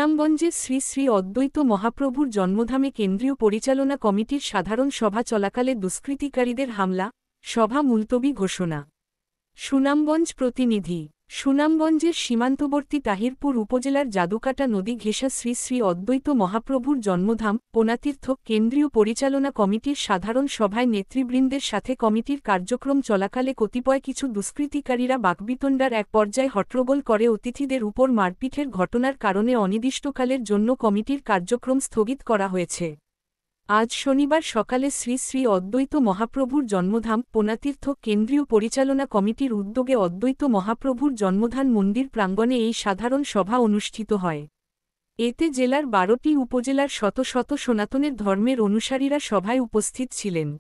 সুনামগঞ্জে শ্রী শ্রী অদ্বৈত মহাপ্রভুর জন্মধামে কেন্দ্রীয় পরিচালনা কমিটির সাধারণ সভা চলাকালে দুষ্কৃতিকারীদের হামলা, সভা মুলতবি ঘোষণা। সুনামগঞ্জ প্রতিনিধি। সুনামগঞ্জের সীমান্তবর্তী তাহিরপুর উপজেলার জাদুকাটা নদী ঘেঁষা শ্রী শ্রী অদ্বৈত মহাপ্রভুর জন্মধাম পোনাতীর্থ কেন্দ্রীয় পরিচালনা কমিটির সাধারণ সভায় নেতৃবৃন্দের সাথে কমিটির কার্যক্রম চলাকালে কতিপয় কিছু দুষ্কৃতিকারীরা বাকবিতণ্ডার এক পর্যায়ে হট্টগোল করে অতিথিদের উপর মারপিটের ঘটনার কারণে অনির্দিষ্টকালের জন্য কমিটির কার্যক্রম স্থগিত করা হয়েছে। আজ শনিবার সকালে শ্রী শ্রী অদ্বৈত মহাপ্রভুর জন্মধাম পোনাতীর্থ কেন্দ্রীয় পরিচালনা কমিটির উদ্যোগে অদ্বৈত মহাপ্রভুর জন্মধাম মন্দির প্রাঙ্গণে এই সাধারণ সভা অনুষ্ঠিত হয়। এতে জেলার ১২টি উপজেলার শত শত সনাতনের ধর্মের অনুসারীরা সভায় উপস্থিত ছিলেন।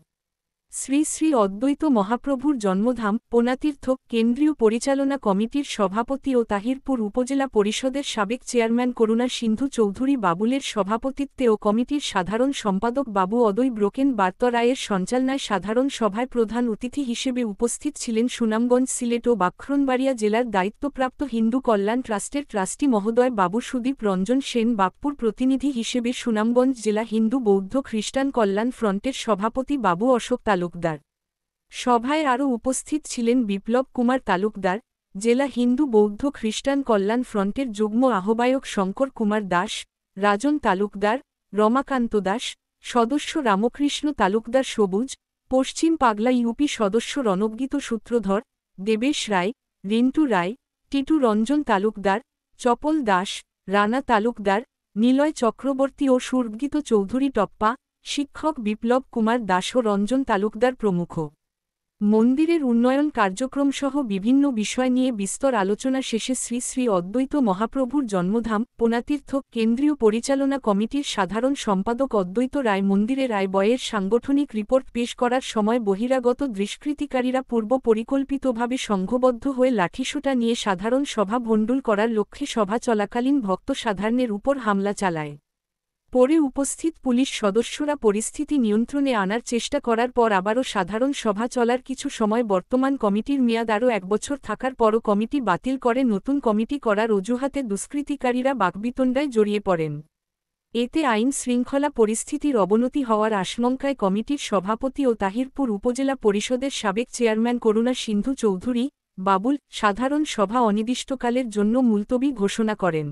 শ্রী শ্রী অদ্বৈত মহাপ্রভুর জন্মধাম পোনাতীর্থ কেন্দ্রীয় পরিচালনা কমিটির সভাপতি ও তাহিরপুর উপজেলা পরিষদের সাবেক চেয়ারম্যান করুণা সিন্ধু চৌধুরী বাবুলের সভাপতিত্বে ও কমিটির সাধারণ সম্পাদক বাবু অদয় ব্রোকেন বার্তরায়ের সঞ্চালনায় সাধারণ সভায় প্রধান অতিথি হিসেবে উপস্থিত ছিলেন সুনামগঞ্জ সিলেট ও ব্রাহ্মণবাড়িয়া জেলার দায়িত্বপ্রাপ্ত হিন্দু কল্যাণ ট্রাস্টের ট্রাস্টি মহোদয় বাবু সুদীপ রঞ্জন সেন বাপ্পুর প্রতিনিধি হিসেবে সুনামগঞ্জ জেলা হিন্দু বৌদ্ধ খ্রিস্টান কল্যাণ ফ্রন্টের সভাপতি বাবু অশোক তালুকদার। সভায় আরও উপস্থিত ছিলেন বিপ্লব কুমার তালুকদার, জেলা হিন্দু বৌদ্ধ খ্রিস্টান কল্যাণ ফ্রন্টের যুগ্ম আহ্বায়ক শঙ্কর কুমার দাস, রাজন তালুকদার, রমাকান্ত দাস, সদস্য রামকৃষ্ণ তালুকদার সবুজ, পশ্চিম পাগলা ইউপি সদস্য রণবগীত সূত্রধর, দেবেশ রায়, রিন্টু রায়, টিটু রঞ্জন তালুকদার, চপল দাস, রানা তালুকদার, নিলয় চক্রবর্তী ও সুরগীত চৌধুরী টপ্পা, শিক্ষক বিপ্লব কুমার দাস ও রঞ্জন তালুকদার প্রমুখ। মন্দিরের উন্নয়ন কার্যক্রমসহ বিভিন্ন বিষয় নিয়ে বিস্তর আলোচনা শেষে শ্রী শ্রী অদ্বৈত মহাপ্রভুর জন্মধাম পোনাতীর্থ কেন্দ্রীয় পরিচালনা কমিটির সাধারণ সম্পাদক অদ্বৈত রায় মন্দিরের আয় ব্যয়ের সাংগঠনিক রিপোর্ট পেশ করার সময় বহিরাগত দুষ্কৃতিকারীরা পূর্ব পরিকল্পিতভাবে সংঘবদ্ধ হয়ে লাঠিসোঁটা নিয়ে সাধারণ সভা ভণ্ডুল করার লক্ষ্যে সভা চলাকালীন ভক্ত সাধারণের উপর হামলা চালায়। পরে উপস্থিত পুলিশ সদস্যরা পরিস্থিতি নিয়ন্ত্রণে আনার চেষ্টা করার পর আবারও সাধারণ সভা চলার কিছু সময় বর্তমান কমিটির মেয়াদ আরও ১ বছর থাকার পরও কমিটি বাতিল করে নতুন কমিটি করার অজুহাতে দুষ্কৃতিকারীরা বাকবিতণ্ডায় জড়িয়ে পড়েন। এতে আইন শৃঙ্খলা পরিস্থিতির অবনতি হওয়ার আশঙ্কায় কমিটির সভাপতি ও তাহিরপুর উপজেলা পরিষদের সাবেক চেয়ারম্যান করুণা সিন্ধু চৌধুরী বাবুল সাধারণ সভা অনির্দিষ্টকালের জন্য মুলতবি ঘোষণা করেন।